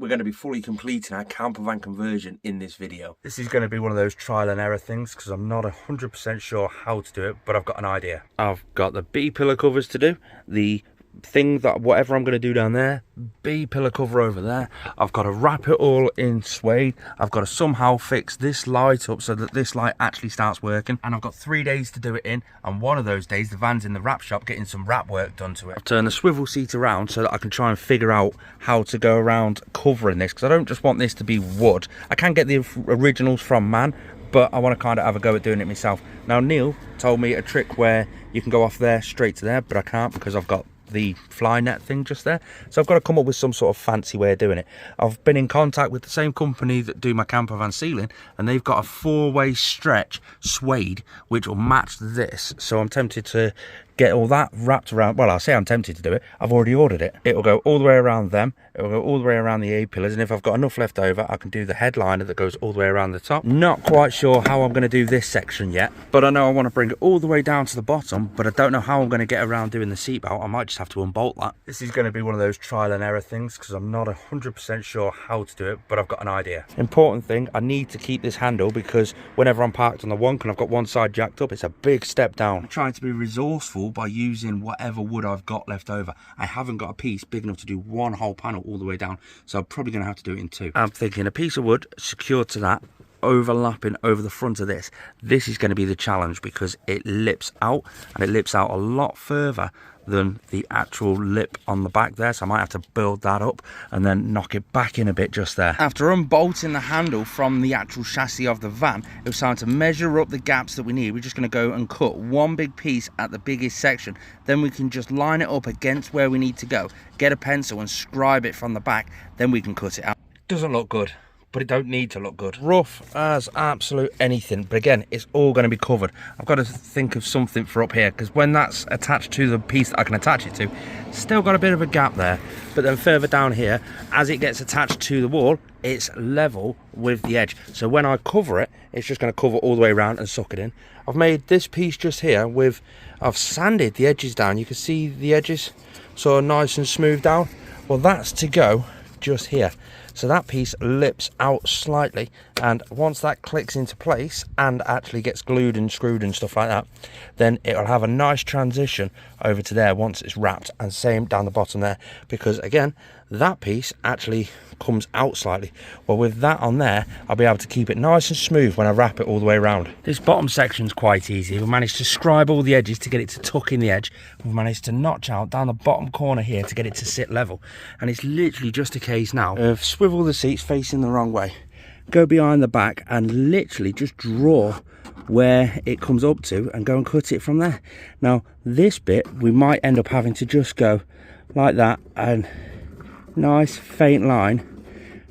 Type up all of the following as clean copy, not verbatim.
we're going to be fully completing our campervan conversion in this video. This is going to be one of those trial and error things because I'm not 100% sure how to do it, but I've got an idea. I've got the B pillar covers to do, the thing that whatever I'm going to do down there, B pillar cover over there. I've got to wrap it all in suede. I've got to somehow fix this light up so that this light actually starts working, and I've got 3 days to do it in, and one of those days the van's in the wrap shop getting some wrap work done to it. I've turned the swivel seat around so that I can try and figure out how to go around covering this, because I don't just want this to be wood. I can get the originals from Man, but I want to kind of have a go at doing it myself. Now Neil told me a trick where you can go off there straight to there, but I can't because I've got the fly net thing just there, so I've got to come up with some sort of fancy way of doing it. I've been in contact with the same company that do my campervan ceiling, and they've got a 4-way stretch suede which will match this, so I'm tempted to get all that wrapped around. Well, I'll say I'm tempted to do it. I've already ordered it. It'll go all the way around them, it'll go all the way around the A pillars, and if I've got enough left over I can do the headliner that goes all the way around the top. Not quite sure how I'm going to do this section yet, but I know I want to bring it all the way down to the bottom, but I don't know how I'm going to get around doing the seatbelt. I might just have to unbolt that. This is going to be one of those trial and error things because I'm not 100% sure how to do it, but I've got an idea. Important thing, I need to keep this handle because whenever I'm parked on the one, and I've got one side jacked up, it's a big step down. I'm trying to be resourceful by using whatever wood I've got left over. I haven't got a piece big enough to do one whole panel all the way down, so I'm probably going to have to do it in 2. I'm thinking a piece of wood secured to that, overlapping over the front of this. This is going to be the challenge because it lips out, and it lips out a lot further than the actual lip on the back there, so I might have to build that up and then knock it back in a bit just there. After unbolting the handle from the actual chassis of the van, it was time to measure up the gaps that we need. We're just going to go and cut one big piece at the biggest section, then we can just line it up against where we need to go, get a pencil and scribe it from the back, then we can cut it out. Doesn't look good, but it don't need to look good. Rough as absolute anything, but again, it's all going to be covered. I've got to think of something for up here, because when that's attached to the piece that I can attach it to, still got a bit of a gap there. But then further down here, as it gets attached to the wall, it's level with the edge. So when I cover it, it's just going to cover all the way around and suck it in. I've made this piece just here with, I've sanded the edges down. You can see the edges sort of nice and smooth down. Well, that's to go just here, so that piece lips out slightly, and once that clicks into place and actually gets glued and screwed and stuff like that, then it'll have a nice transition over to there once it's wrapped, and same down the bottom there, because again that piece actually comes out slightly. Well, with that on there, I'll be able to keep it nice and smooth when I wrap it all the way around. This bottom section's quite easy. We've managed to scribe all the edges to get it to tuck in the edge. We've managed to notch out down the bottom corner here to get it to sit level, and it's literally just a case now of swivel the seats facing the wrong way, go behind the back and literally just draw where it comes up to and go and cut it from there. Now this bit we might end up having to just go like that, and nice faint line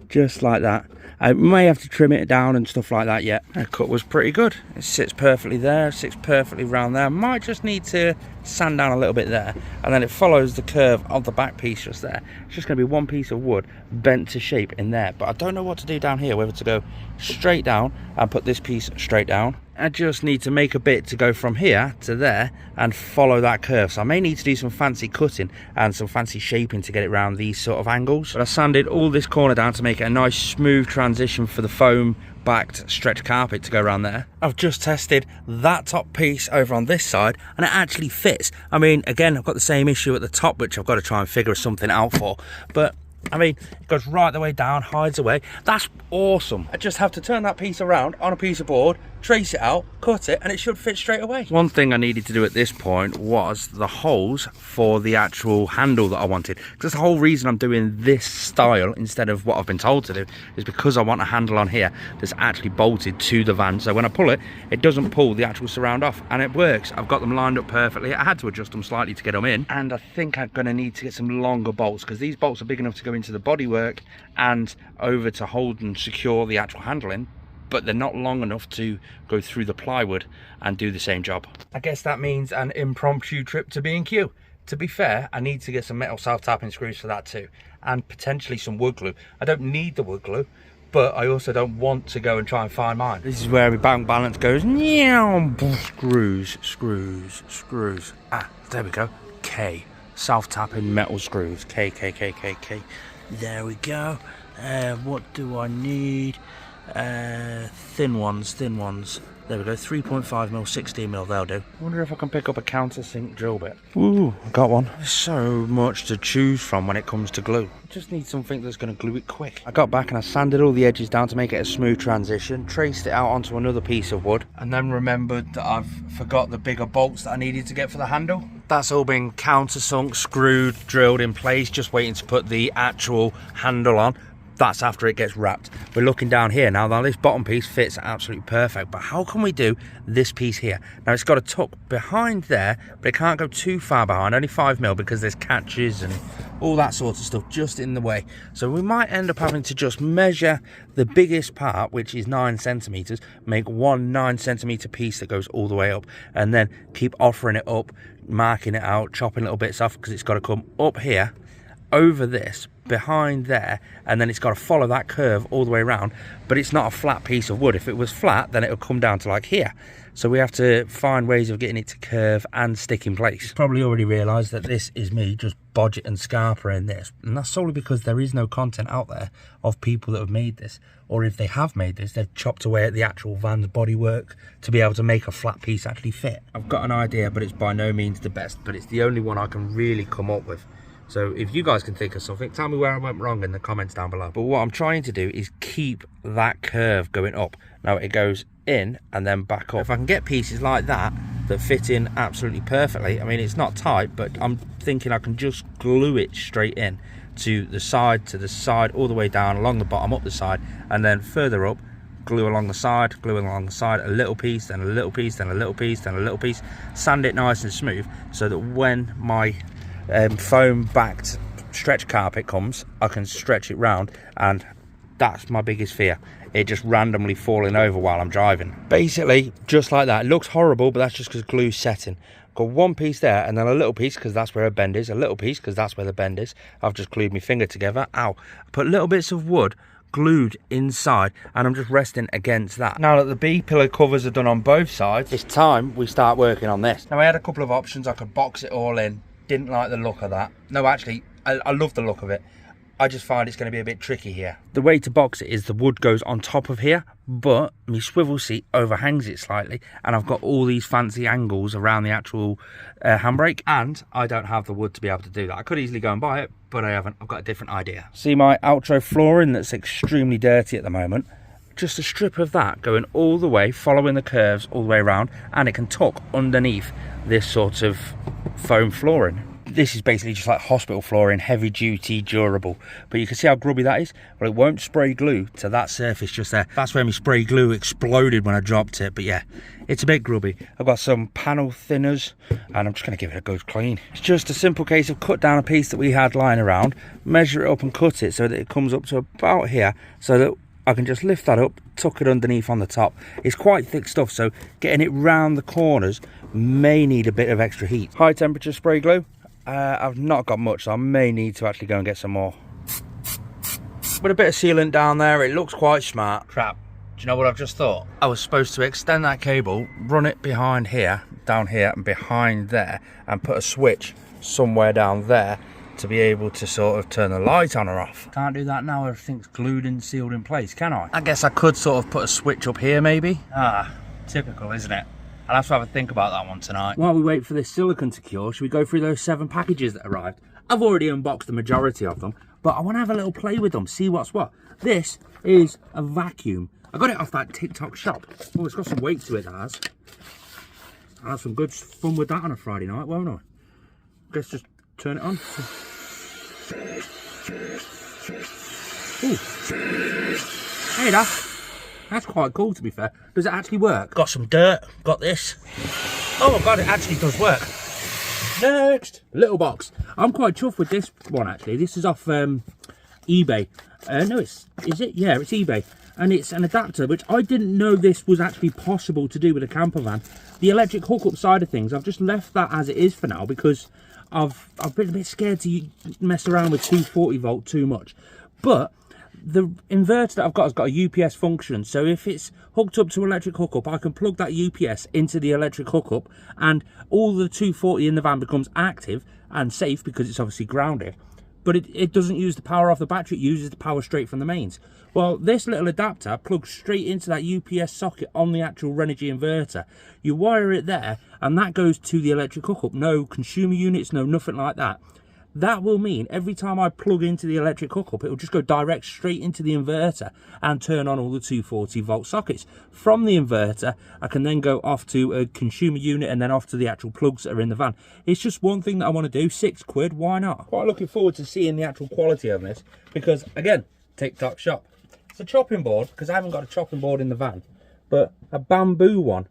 just like that. I may have to trim it down and stuff like that yet. The cut was pretty good. It sits perfectly there, sits perfectly round there. Might just need to sand down a little bit there, and then it follows the curve of the back piece just there. It's just going to be one piece of wood bent to shape in there, but I don't know what to do down here, whether to go straight down and put this piece straight down. I just need to make a bit to go from here to there and follow that curve, so I may need to do some fancy cutting and some fancy shaping to get it around these sort of angles. But I sanded all this corner down to make it a nice smooth transition for the foam backed stretch carpet to go around there. I've just tested that top piece over on this side, and it actually fits. I mean, again, I've got the same issue at the top, which I've got to try and figure something out for, but I mean, it goes right the way down, hides away. That's awesome. I just have to turn that piece around on a piece of board, trace it out, cut it, and it should fit straight away. One thing I needed to do at this point was the holes for the actual handle that I wanted. Because the whole reason I'm doing this style instead of what I've been told to do is because I want a handle on here that's actually bolted to the van. So when I pull it, it doesn't pull the actual surround off, and it works. I've got them lined up perfectly. I had to adjust them slightly to get them in, and I think I'm going to need to get some longer bolts, because these bolts are big enough to go into the bodywork and over to hold and secure the actual handle in, but they're not long enough to go through the plywood and do the same job. I guess that means an impromptu trip to B&Q. To be fair, I need to get some metal self-tapping screws for that too, and potentially some wood glue. I don't need the wood glue, but I also don't want to go and try and find mine. This is where every bank balance goes. Screws, screws, screws. Ah, there we go. K. Self-tapping metal screws. K. There we go. What do I need? Thin ones. There we go, 3.5mm, 16mm, they'll do. I wonder if I can pick up a countersink drill bit. Ooh, I got one. There's so much to choose from when it comes to glue. I just need something that's going to glue it quick. I got back and I sanded all the edges down to make it a smooth transition, traced it out onto another piece of wood, and then remembered that I've forgot the bigger bolts that I needed to get for the handle. That's all been countersunk, screwed, drilled in place, just waiting to put the actual handle on. That's after it gets wrapped. We're looking down here now. Now this bottom piece fits absolutely perfect, but how can we do this piece here? Now it's got a tuck behind there, but it can't go too far behind, only 5mm, because there's catches and all that sort of stuff just in the way. So we might end up having to just measure the biggest part, which is 9cm, make one 9cm piece that goes all the way up, and then keep offering it up, marking it out, chopping little bits off, because it's got to come up here, over this, behind there, and then it's got to follow that curve all the way around. But it's not a flat piece of wood. If it was flat, then it would come down to like here. So we have to find ways of getting it to curve and stick in place. Probably already realised that this is me just bodget and scarpering this, and that's solely because there is no content out there of people that have made this, or if they have made this, they've chopped away at the actual VANZ bodywork to be able to make a flat piece actually fit. I've got an idea, but it's by no means the best, but it's the only one I can really come up with. So if you guys can think of something, tell me where I went wrong in the comments down below. But what I'm trying to do is keep that curve going up. Now it goes in and then back up. If I can get pieces like that that fit in absolutely perfectly, I mean, it's not tight, but I'm thinking I can just glue it straight in to the side, all the way down, along the bottom, up the side, and then further up, glue along the side, a little piece, then a little piece, then a little piece, then a little piece, sand it nice and smooth, so that when my foam backed stretch carpet comes, I can stretch it round, and that's my biggest fear, it just randomly falling over while I'm driving. Basically just like that. It looks horrible, but that's just because glue's setting. Got one piece there, and then a little piece because that's where a bend is, a little piece because that's where the bend is. I've just glued my finger together. Ow. I put little bits of wood glued inside, and I'm just resting against that. Now that the B-pillar covers are done on both sides, it's time we start working on this. Now I had a couple of options. I could box it all in. Didn't like the look of that. No, actually, I love the look of it. I just find it's going to be a bit tricky here. The way to box it is the wood goes on top of here, but my swivel seat overhangs it slightly, and I've got all these fancy angles around the actual handbrake, and I don't have the wood to be able to do that. I could easily go and buy it, but I haven't. I've got a different idea. See my outro flooring that's extremely dirty at the moment? Just a strip of that going all the way, following the curves all the way around, and it can tuck underneath this sort of foam flooring. This is basically just like hospital flooring, heavy duty, durable, but you can see how grubby that is. Well, it won't spray glue to that surface just there. That's where my spray glue exploded when I dropped it, but yeah, it's a bit grubby. I've got some panel thinners, and I'm just going to give it a good clean. It's just a simple case of cut down a piece that we had lying around, measure it up and cut it so that it comes up to about here, so that I can just lift that up, tuck it underneath on the top. It's quite thick stuff, so getting it round the corners may need a bit of extra heat. High temperature spray glue. I've not got much, so I may need to actually go and get some more. With a bit of sealant down there, it looks quite smart. Crap, do you know what I've just thought? I was supposed to extend that cable, run it behind here, down here, and behind there, and put a switch somewhere down there to be able to sort of turn the light on or off. Can't do that now, everything's glued and sealed in place, can I? I guess I could sort of put a switch up here maybe. Ah, typical, isn't it? I'll have to have a think about that one tonight. While we wait for this silicone to cure, should we go through those 7 packages that arrived? I've already unboxed the majority of them, but I want to have a little play with them, see what's what. This is a vacuum. I got it off that TikTok shop. Oh, it's got some weight to it, that has. I'll have some good fun with that on a Friday night, won't I? Let's just turn it on. Ooh. Hey, that's quite cool, to be fair. Does it actually work? Got some dirt, got this. Oh my god, it actually does work. Next, little box. I'm quite chuffed with this one, actually. This is off eBay. No, is it? Yeah, it's eBay. And it's an adapter, which I didn't know this was actually possible to do with a camper van. The electric hookup side of things, I've just left that as it is for now, because I've been a bit scared to mess around with 240 volt too much. But the inverter that I've got has got a UPS function, so if it's hooked up to electric hookup, I can plug that UPS into the electric hookup, and all the 240 in the van becomes active and safe because it's obviously grounded. but it doesn't use the power off the battery, it uses the power straight from the mains. Well, this little adapter plugs straight into that UPS socket on the actual Renogy inverter. You wire it there, and that goes to the electric hookup. No consumer units, no nothing like that. That will mean every time I plug into the electric hookup, it will just go direct straight into the inverter and turn on all the 240 volt sockets. From the inverter, I can then go off to a consumer unit and then off to the actual plugs that are in the van. It's just one thing that I want to do, £6, why not? Quite looking forward to seeing the actual quality of this, because again, TikTok shop. It's a chopping board, because I haven't got a chopping board in the van, but a bamboo one.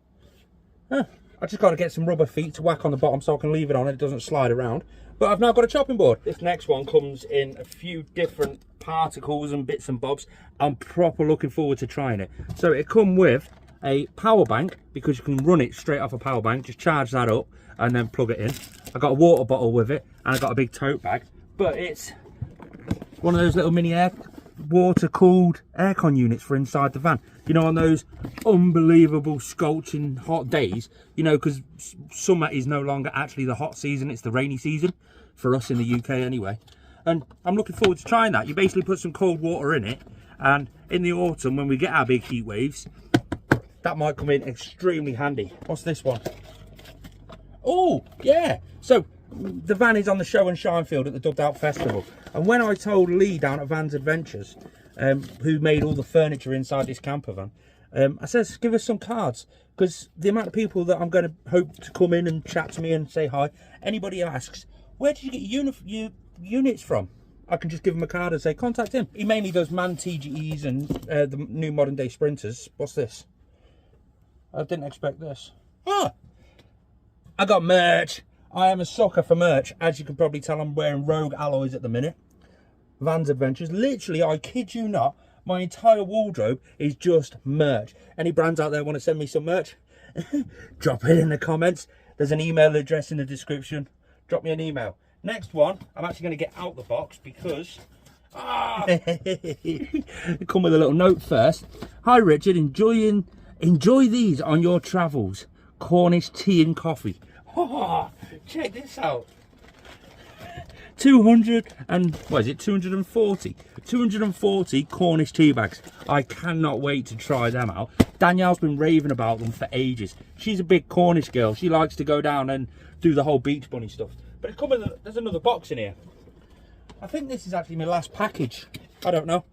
I just got to get some rubber feet to whack on the bottom so I can leave it on, it doesn't slide around. But I've now got a chopping board. This next one comes in a few different particles and bits and bobs. I'm proper looking forward to trying it. So it comes with a power bank, because you can run it straight off a power bank. Just charge that up and then plug it in. I got a water bottle with it, and I got a big tote bag. But it's one of those little mini water-cooled aircon units for inside the van. You know, on those unbelievable scorching hot days, you know, because summer is no longer actually the hot season, it's the rainy season, for us in the UK anyway. And I'm looking forward to trying that. You basically put some cold water in it, and in the autumn, when we get our big heat waves, that might come in extremely handy. What's this one? Oh, yeah. So, the van is on the show and shine field at the Dubbed Out Festival. And when I told Lee down at VANZ Adventures, who made all the furniture inside this camper van, I says, give us some cards, because the amount of people that I'm going to hope to come in and chat to me and say hi, anybody asks, where did you get your units from? I can just give him a card and say, contact him. He mainly does MAN TGEs and the new modern day sprinters. What's this? I didn't expect this. Ah! I got merch. I am a sucker for merch. As you can probably tell, I'm wearing Rogue alloys at the minute. VANZ Adventures. Literally, I kid you not, my entire wardrobe is just merch. Any brands out there want to send me some merch? Drop it in the comments. There's an email address in the description. Drop me an email. Next one, I'm actually going to get out the box because... come with a little note first. Hi Richard, enjoy these on your travels. Cornish tea and coffee. Oh, check this out. 240 Cornish tea bags. I cannot wait to try them out. Danielle's been raving about them for ages. She's a big Cornish girl. She likes to go down and do the whole beach bunny stuff. But it's coming, there's another box in here. I think this is actually my last package. I don't know.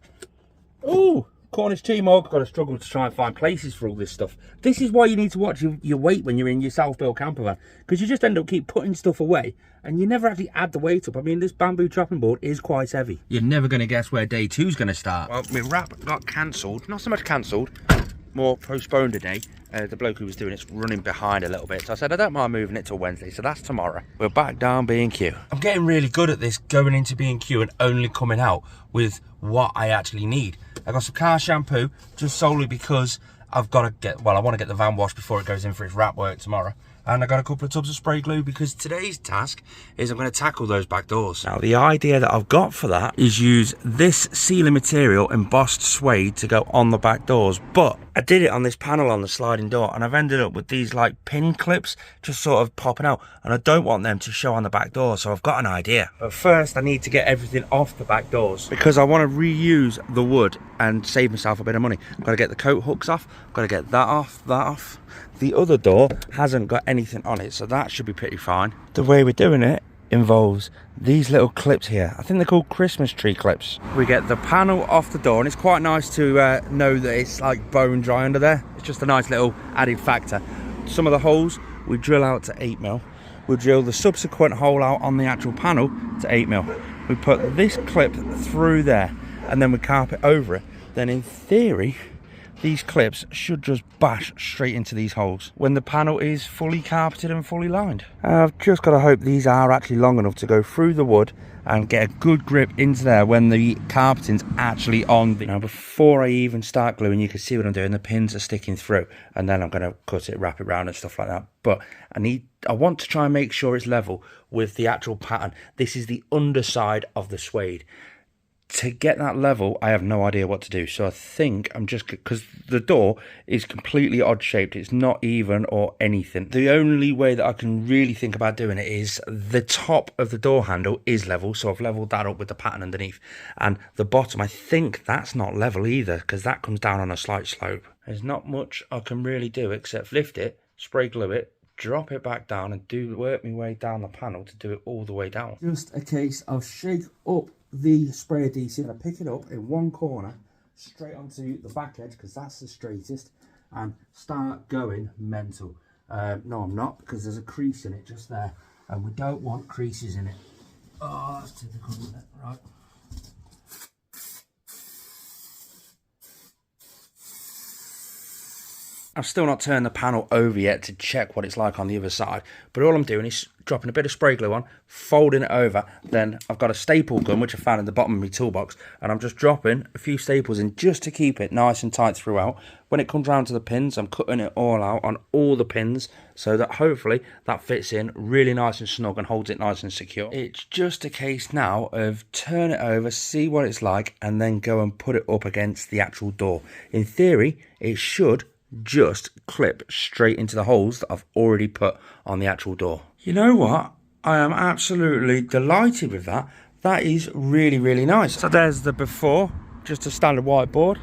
Ooh, Cornish tea mug. Got to struggle to try and find places for all this stuff. This is why you need to watch your weight when you're in your self-built camper van, because you just end up keep putting stuff away and you never actually add the weight up. I mean, this bamboo chopping board is quite heavy. You're never going to guess where day 2's going to start. Well, my wrap got cancelled. Not so much cancelled, more postponed a day. The bloke who was doing it's running behind a little bit, so I said I don't mind moving it till Wednesday, so that's tomorrow. We're back down B&Q. I'm getting really good at this, going into B&Q and only coming out with what I actually need. I got some car shampoo just solely because I've got to get, well, I want to get the van washed before it goes in for its wrap work tomorrow. And I got a couple of tubs of spray glue because today's task is I'm going to tackle those back doors. Now the idea that I've got for that is use this sealing material, embossed suede, to go on the back doors. But I did it on this panel on the sliding door and I've ended up with these like pin clips just sort of popping out, and I don't want them to show on the back door, so I've got an idea. But first I need to get everything off the back doors because I want to reuse the wood and save myself a bit of money. I've got to get the coat hooks off, I've got to get that off, that off. The other door hasn't got anything on it, so that should be pretty fine. The way we're doing it involves these little clips here. I think they're called Christmas tree clips. We get the panel off the door, and it's quite nice to know that it's like bone dry under there. It's just a nice little added factor. Some of the holes we drill out to 8mm. We'll drill the subsequent hole out on the actual panel to 8mm. We put this clip through there, and then we carpet over it. Then in theory, these clips should just bash straight into these holes when the panel is fully carpeted and fully lined. I've just got to hope these are actually long enough to go through the wood and get a good grip into there when the carpeting's actually on. Now before I even start gluing, you can see what I'm doing, the pins are sticking through, and then I'm going to cut it, wrap it around and stuff like that. But I want to try and make sure it's level with the actual pattern. This is the underside of the suede. to get that level, I have no idea what to do. So I think I'm just, because the door is completely odd shaped, it's not even or anything. The only way that I can really think about doing it is the top of the door handle is level, so I've leveled that up with the pattern underneath, and the bottom, I think that's not level either, because that comes down on a slight slope. There's not much I can really do except lift it, spray glue it, drop it back down, and work my way down the panel to do it all the way down. Just a case of shake up the spray adhesive, I pick it up in one corner straight onto the back edge because that's the straightest, and start going mental. No, I'm not, because there's a crease in it just there, and we don't want creases in it. Oh, that's typical, isn't it? Right. I've still not turned the panel over yet to check what it's like on the other side, but all I'm doing is dropping a bit of spray glue on, folding it over, then I've got a staple gun which I found in the bottom of my toolbox, and I'm just dropping a few staples in just to keep it nice and tight throughout. When it comes round to the pins, I'm cutting it all out on all the pins so that hopefully that fits in really nice and snug and holds it nice and secure. It's just a case now of turn it over, see what it's like, and then go and put it up against the actual door. In theory, it should just clip straight into the holes that I've already put on the actual door. You know what? I am absolutely delighted with that. That is really, really nice. So there's the before, just a standard whiteboard.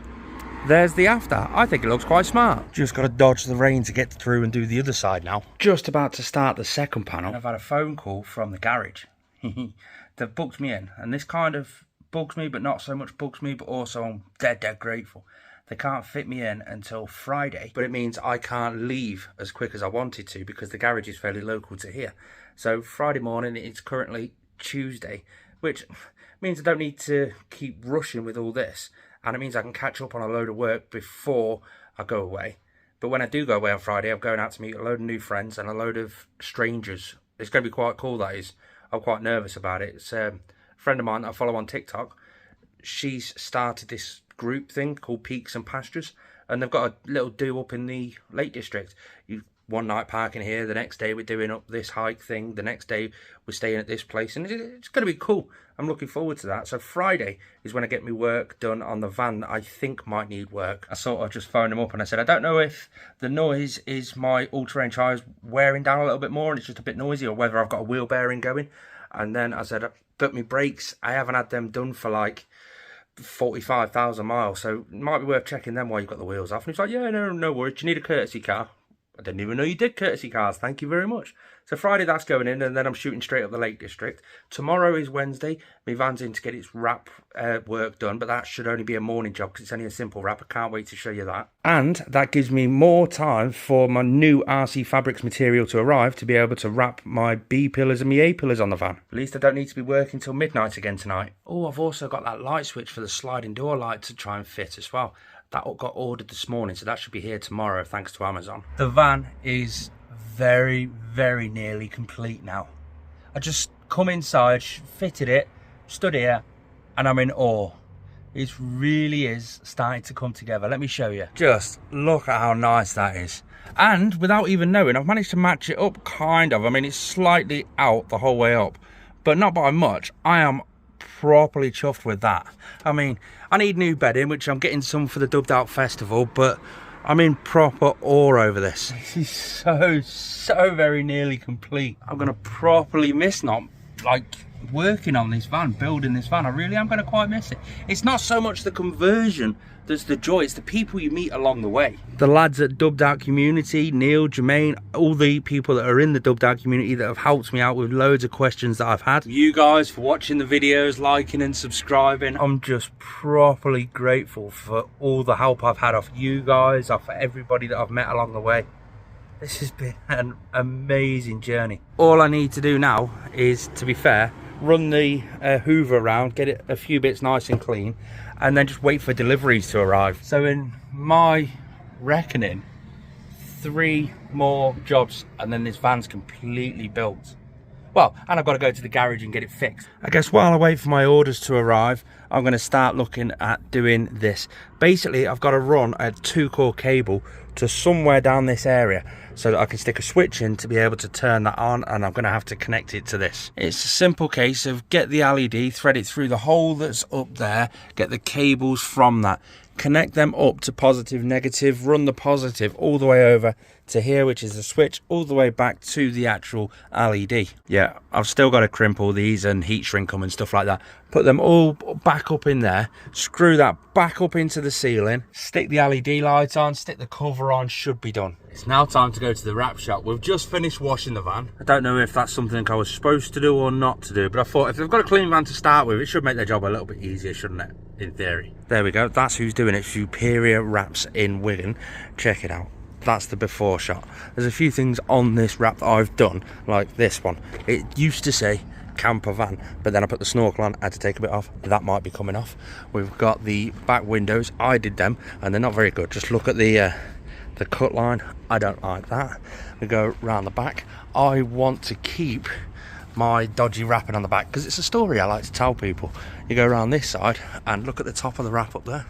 There's the after. I think it looks quite smart. Just got to dodge the rain to get through and do the other side now. Just about to start the second panel. I've had a phone call from the garage. They've booked me in, and this kind of bugs me, but not so much bugs me, but also I'm dead grateful. They can't fit me in until Friday, but it means I can't leave as quick as I wanted to because the garage is fairly local to here. So Friday morning, it's currently Tuesday, which means I don't need to keep rushing with all this, and it means I can catch up on a load of work before I go away. But when I do go away on Friday, I'm going out to meet a load of new friends and a load of strangers. It's going to be quite cool, that is. I'm quite nervous about it. It's a friend of mine that I follow on TikTok. She's started this group thing called Peaks and Pastures, and they've got a little do up in the Lake District. One night parking here, the next day we're doing up this hike thing, the next day we're staying at this place, and it's going to be cool. I'm looking forward to that. So Friday is when I get my work done on the van that I think might need work. I sort of just phoned them up and I said, I don't know if the noise is my all-terrain tyres wearing down a little bit more and it's just a bit noisy, or whether I've got a wheel bearing going. And then I said, but my brakes, I haven't had them done for like 45,000 miles, so it might be worth checking them while you've got the wheels off. And he's like, yeah, no worries. Do you need a courtesy car? I didn't even know you did courtesy cars. Thank you very much. So Friday that's going in, and then I'm shooting straight up the Lake District. Tomorrow is Wednesday. My van's in to get its wrap work done, but that should only be a morning job because it's only a simple wrap. I can't wait to show you that. And that gives me more time for my new RC Fabrics material to arrive to be able to wrap my B pillars and my A pillars on the van. At least I don't need to be working till midnight again tonight. Oh, I've also got that light switch for the sliding door light to try and fit as well. That got ordered this morning, so that should be here tomorrow thanks to Amazon. The van is very nearly complete now. I just come inside, fitted it, stood here, and I'm in awe. It really is starting to come together. Let me show you. Just look at how nice that is. And without even knowing, I've managed to match it up, kind of. I mean, it's slightly out the whole way up, but not by much. I am properly chuffed with that. I mean, I need new bedding, which I'm getting some for the Dubbed Out Festival, but I'm in proper awe over this. This is so very nearly complete. I'm going to properly miss not like working on this van, building this van. I really am going to quite miss it. It's not so much the conversion that's the joy, it's the people you meet along the way. The lads at Dubbed Out Community, Neil, Jermaine, all the people that are in the Dubbed Out community that have helped me out with loads of questions that I've had. You guys for watching the videos, liking and subscribing. I'm just properly grateful for all the help I've had off you guys, off everybody that I've met along the way. This has been an amazing journey. All I need to do now is, to be fair, run the hoover around, get it a few bits nice and clean, and then just wait for deliveries to arrive. So in my reckoning, 3 more jobs and then this van's completely built. Well, and I've got to go to the garage and get it fixed. I guess while I wait for my orders to arrive, I'm going to start looking at doing this. Basically, I've got to run a 2-core cable to somewhere down this area so that I can stick a switch in to be able to turn that on, and I'm going to have to connect it to this. It's a simple case of get the LED, thread it through the hole that's up there, get the cables from that, connect them up to positive, negative, run the positive all the way over to here, which is the switch, all the way back to the actual LED. Yeah, I've still got to crimp all these and heat shrink them and stuff like that. Put them all back up in there, screw that back up into the ceiling, stick the LED light on, stick the cover on, should be done. It's now time to go to the wrap shop. We've just finished washing the van. I don't know if that's something I was supposed to do or not to do, but I thought if they've got a clean van to start with, it should make their job a little bit easier, shouldn't it? In theory. There we go, that's who's doing it. Superior Wraps in Wigan. Check it out. That's the before shot. There's a few things on this wrap that I've done, like this one. It used to say Campervan, but then I put the snorkel on, had to take a bit off. That might be coming off. We've got the back windows. I did them, and they're not very good. Just look at the cut line. I don't like that. We go round the back. I want to keep my dodgy wrapping on the back because it's a story I like to tell people. You go around this side and look at the top of the wrap up there.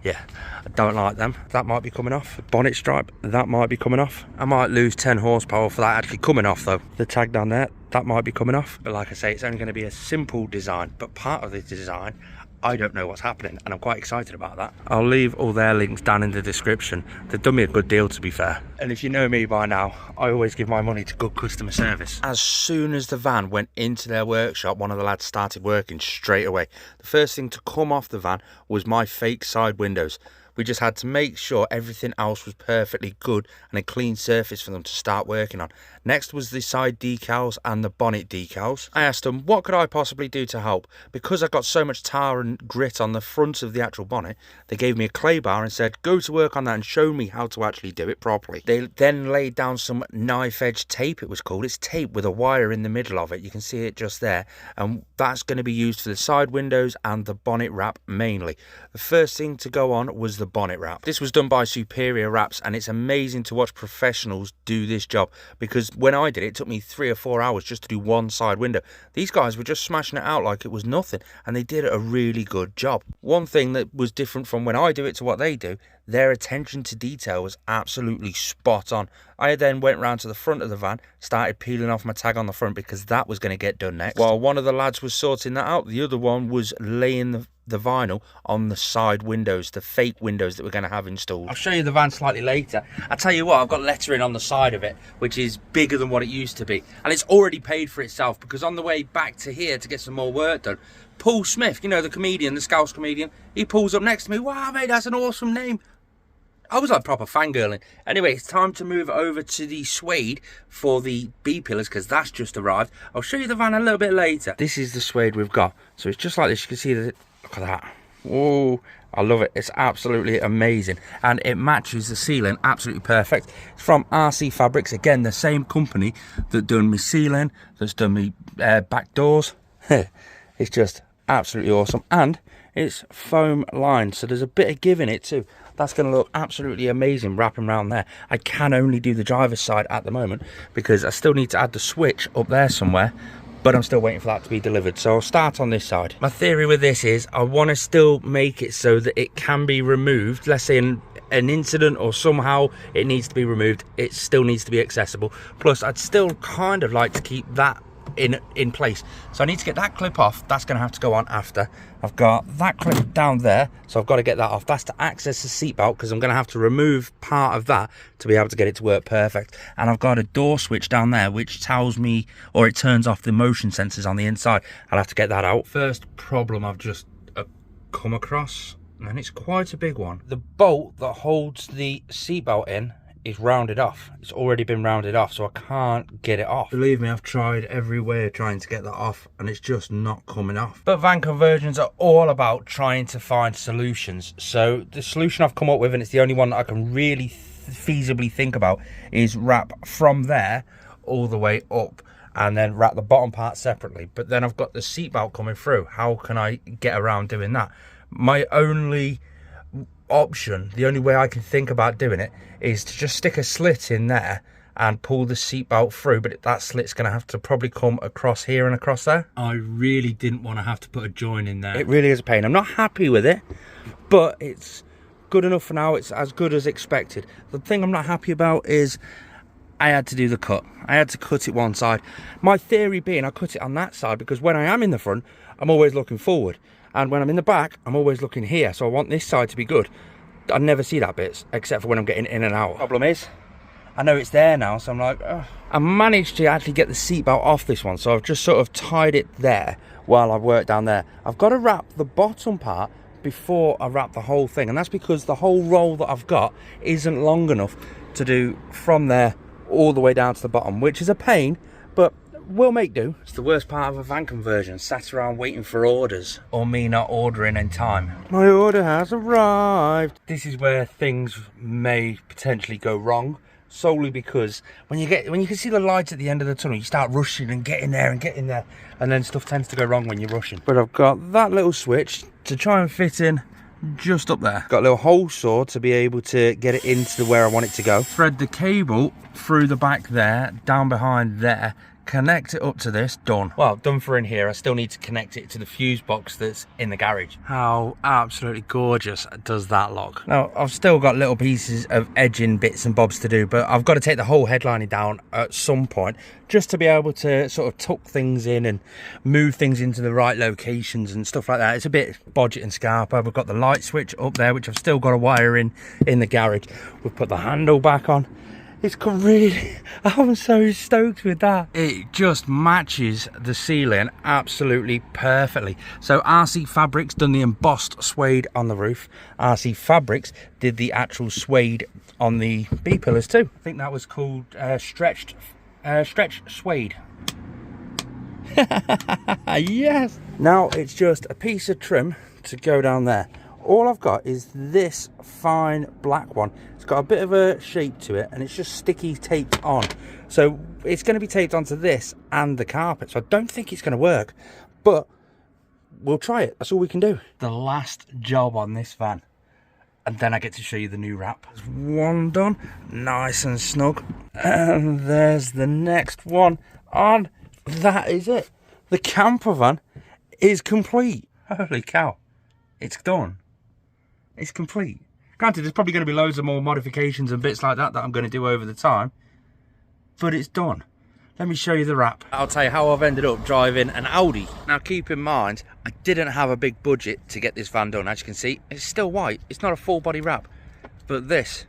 Yeah, I don't like them. That might be coming off. Bonnet stripe, that might be coming off. I might lose 10 horsepower for that actually coming off though. The tag down there, that might be coming off. But like I say, it's only going to be a simple design, but part of the design, I don't know what's happening, and I'm quite excited about that. I'll leave all their links down in the description. They've done me a good deal, to be fair. And if you know me by now, I always give my money to good customer service. As soon as the van went into their workshop, one of the lads started working straight away. The first thing to come off the van was my fake side windows. We just had to make sure everything else was perfectly good and a clean surface for them to start working on. Next was the side decals and the bonnet decals. I asked them, what could I possibly do to help? Because I got so much tar and grit on the front of the actual bonnet, they gave me a clay bar and said, go to work on that and show me how to actually do it properly. They then laid down some knife edge tape, it was called. It's tape with a wire in the middle of it. You can see it just there. And that's going to be used for the side windows and the bonnet wrap mainly. The first thing to go on was the bonnet wrap. This was done by Superior Wraps, and it's amazing to watch professionals do this job, because when I did it, it took me 3 or 4 hours just to do one side window. These guys were just smashing it out like it was nothing, and they did a really good job. One thing that was different from when I do it to what they do, their attention to detail was absolutely spot on. I then went round to the front of the van, started peeling off my tag on the front because that was going to get done next. While one of the lads was sorting that out, the other one was laying the vinyl on the side windows, the fake windows that we're going to have installed. I'll show you the van slightly later. I'll tell you what, I've got lettering on the side of it, which is bigger than what it used to be. And it's already paid for itself, because on the way back to here to get some more work done, Paul Smith, you know, the comedian, the Scouse comedian, he pulls up next to me. Wow, mate, that's an awesome name. I was like proper fangirling. Anyway, it's time to move over to the suede for the B-pillars, because that's just arrived. I'll show you the van a little bit later. This is the suede we've got. So it's just like this. You can see that. Look at that. Oh, I love it. It's absolutely amazing. And it matches the ceiling absolutely perfect. It's from RC Fabrics. Again, the same company that done me ceiling, that's done me back doors. It's just absolutely awesome. And it's foam lined, so there's a bit of give in it too. That's going to look absolutely amazing wrapping around there. I can only do the driver's side at the moment because I still need to add the switch up there somewhere, but I'm still waiting for that to be delivered. So I'll start on this side. My theory with this is I want to still make it so that it can be removed. Let's say an incident or somehow it needs to be removed, it still needs to be accessible. Plus I'd still kind of like to keep that in place, so I need to get that clip off. That's going to have to go on after. I've got that clip down there, so I've got to get that off. That's to access the seatbelt, because I'm going to have to remove part of that to be able to get it to work perfect. And I've got a door switch down there which tells me, or it turns off the motion sensors on the inside. I'll have to get that out. First problem I've just come across, and it's quite a big one. The bolt that holds the seatbelt in is rounded off. It's already been rounded off, so I can't get it off. Believe me, I've tried every way of trying to get that off, and it's just not coming off. But van conversions are all about trying to find solutions. So the solution I've come up with, and it's the only one that I can really feasibly think about, is wrap from there all the way up and then wrap the bottom part separately. But then I've got the seatbelt coming through. How can I get around doing that? My only option, the only way I can think about doing it, is to just stick a slit in there and pull the seatbelt through, but that slit's going to have to probably come across here and across there. I really didn't want to have to put a join in there. It really is a pain. I'm not happy with it, but it's good enough for now. It's as good as expected. The thing I'm not happy about is I had to do the cut. I had to cut it one side. My theory being I cut it on that side because when I am in the front, I'm always looking forward. And when I'm in the back, I'm always looking here. So I want this side to be good. I never see that bit, except for when I'm getting in and out. Problem is, I know it's there now, so I'm like, ugh. I managed to actually get the seatbelt off this one. So I've just sort of tied it there while I work down there. I've got to wrap the bottom part before I wrap the whole thing. And that's because the whole roll that I've got isn't long enough to do from there all the way down to the bottom, which is a pain, but we'll make do. It's the worst part of a van conversion, sat around waiting for orders or me not ordering in time. My order has arrived. This is where things may potentially go wrong, solely because when you can see the lights at the end of the tunnel, you start rushing and getting there, and then stuff tends to go wrong when you're rushing. But I've got that little switch to try and fit in just up there. Got a little hole saw to be able to get it into where I want it to go. Thread the cable through the back there, down behind there, connect it up to this, done. Well, done for in here. I still need to connect it to the fuse box that's in the garage. How absolutely gorgeous does that look? Now, I've still got little pieces of edging bits and bobs to do, but I've got to take the whole headlining down at some point just to be able to sort of tuck things in and move things into the right locations and stuff like that. It's a bit bodget and scarper. We've got the light switch up there, which I've still got to wire in the garage. We've put the handle back on. It's really, I'm so stoked with that. It just matches the ceiling absolutely perfectly. So RC Fabrics done the embossed suede on the roof. RC Fabrics did the actual suede on the B-pillars too. I think that was called stretched suede. Yes. Now it's just a piece of trim to go down there. All I've got is this fine black one. It's got a bit of a shape to it and it's just sticky taped on. So it's going to be taped onto this and the carpet. So I don't think it's going to work, but we'll try it. That's all we can do. The last job on this van, and then I get to show you the new wrap. There's one done, nice and snug. And there's the next one on. That is it. The Campervan is complete. Holy cow. It's done. It's complete. Granted, there's probably going to be loads of more modifications and bits like that I'm going to do over the time, but it's done. Let me show you the wrap. I'll tell you how I've ended up driving an Audi. Now keep in mind, I didn't have a big budget to get this van done. As you can see, it's still white. It's not a full body wrap, but this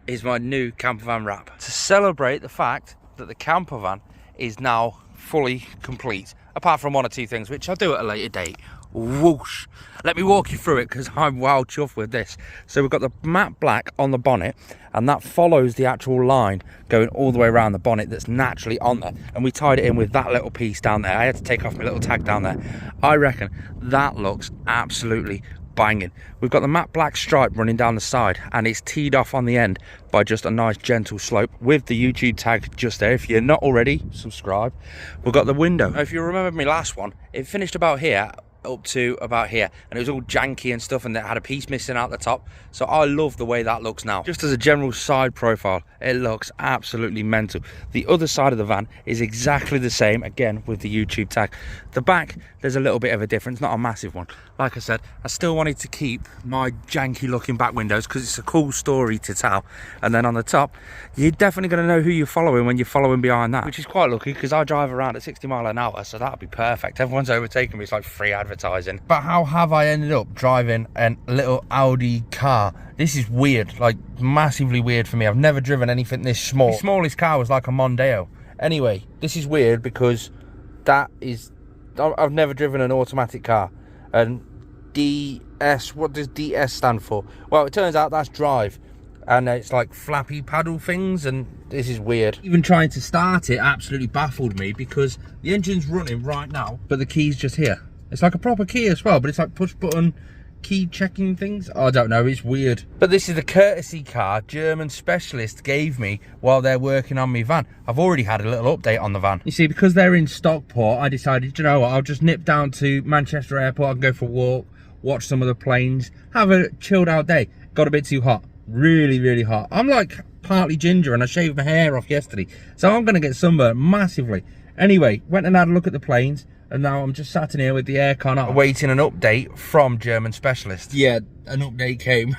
is my new Campervan wrap. To celebrate the fact that the Campervan is now fully complete, apart from one or two things, which I'll do at a later date. Whoosh. Let me walk you through it because I'm wild chuffed with this. So we've got the matte black on the bonnet, and that follows the actual line going all the way around the bonnet that's naturally on there, and we tied it in with that little piece down there. I had to take off my little tag down there. I reckon that looks absolutely banging. We've got the matte black stripe running down the side, and it's teed off on the end by just a nice gentle slope with the YouTube tag just there. If you're not already, subscribe. We've got the window. Now, if you remember my last one, it finished about here up to about here, and it was all janky and stuff, and it had a piece missing out the top. So I love the way that looks now. Just as a general side profile, it looks absolutely mental. The other side of the van is exactly the same, again with the YouTube tag. The back, there's a little bit of a difference, not a massive one. Like I said, I still wanted to keep my janky looking back windows because it's a cool story to tell. And then on the top, you're definitely going to know who you're following when you're following behind that, which is quite lucky because I drive around at 60 miles an hour, so that'll be perfect. Everyone's overtaking me. It's like free advertising. But how have I ended up driving a little Audi car? This is weird, like massively weird for me. I've never driven anything this small. The smallest car was like a Mondeo. Anyway, this is weird because I've never driven an automatic car. And DS, what does DS stand for? Well, it turns out that's drive, and it's like flappy paddle things, and this is weird. Even trying to start it absolutely baffled me because the engine's running right now, but the key's just here. It's like a proper key as well, but it's like push button key checking things. I don't know, it's weird. But this is the courtesy car German specialist gave me while they're working on my van. I've already had a little update on the van. You see, because they're in Stockport, I decided, you know what, I'll just nip down to Manchester Airport and go for a walk, watch some of the planes, have a chilled out day. Got a bit too hot, really hot. I'm like partly ginger and I shaved my hair off yesterday. So I'm going to get sunburned massively. Anyway, went and had a look at the planes. And now I'm just sat in here with the aircon on, awaiting an update from German specialists. Yeah, an update came.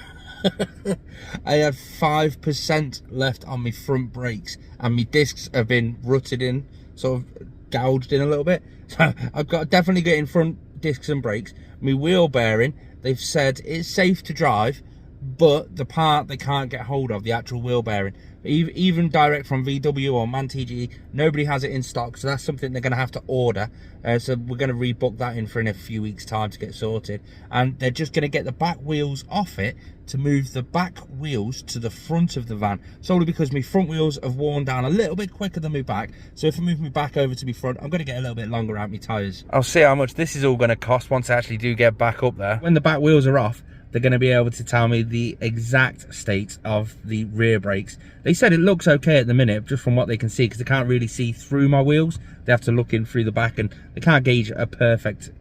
I had 5% left on my front brakes and my discs have been rutted in, sort of gouged in a little bit. So I've got definitely getting front discs and brakes. My wheel bearing, they've said it's safe to drive, but the part they can't get hold of, the actual wheel bearing, even direct from VW or MAN TGE, nobody has it in stock, so that's something they're going to have to order. So we're going to rebook that in a few weeks time to get sorted, and they're just going to get the back wheels off it to move the back wheels to the front of the van, solely because my front wheels have worn down a little bit quicker than my back. So if I move my back over to my front, I'm going to get a little bit longer out my tyres. I'll see how much this is all going to cost once I actually do get back up there. When the back wheels are off, they're going to be able to tell me the exact state of the rear brakes. They said it looks okay at the minute, just from what they can see, because they can't really see through my wheels. They have to look in through the back, and they can't gauge a perfect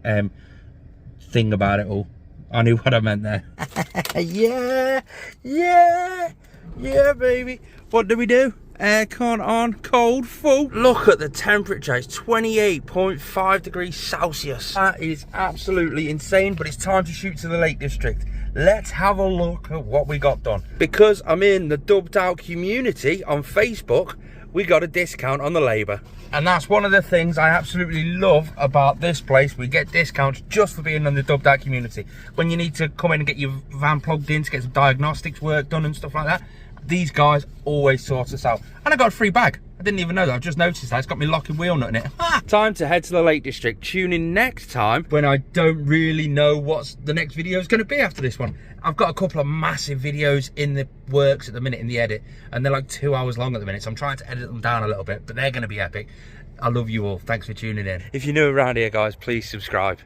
thing about it all. I knew what I meant there. Yeah, baby. What do we do? Aircon on, cold, full. Look at the temperature, it's 28.5 degrees Celsius. That is absolutely insane, but it's time to shoot to the Lake District. Let's have a look at what we got done. Because I'm in the dubbed out community on Facebook, we got a discount on the labour. And that's one of the things I absolutely love about this place. We get discounts just for being in the dubbed out community. When you need to come in and get your van plugged in to get some diagnostics work done and stuff like that, these guys always sort us out. And I got a free bag. I didn't even know that. I've just noticed that. It's got me locking wheel nut in it. Time to head to the Lake District. Tune in next time when I don't really know what the next video is going to be after this one. I've got a couple of massive videos in the works at the minute in the edit, and they're like 2 hours long at the minute, so I'm trying to edit them down a little bit, but they're going to be epic. I love you all. Thanks for tuning in. If you're new around here, guys, please subscribe.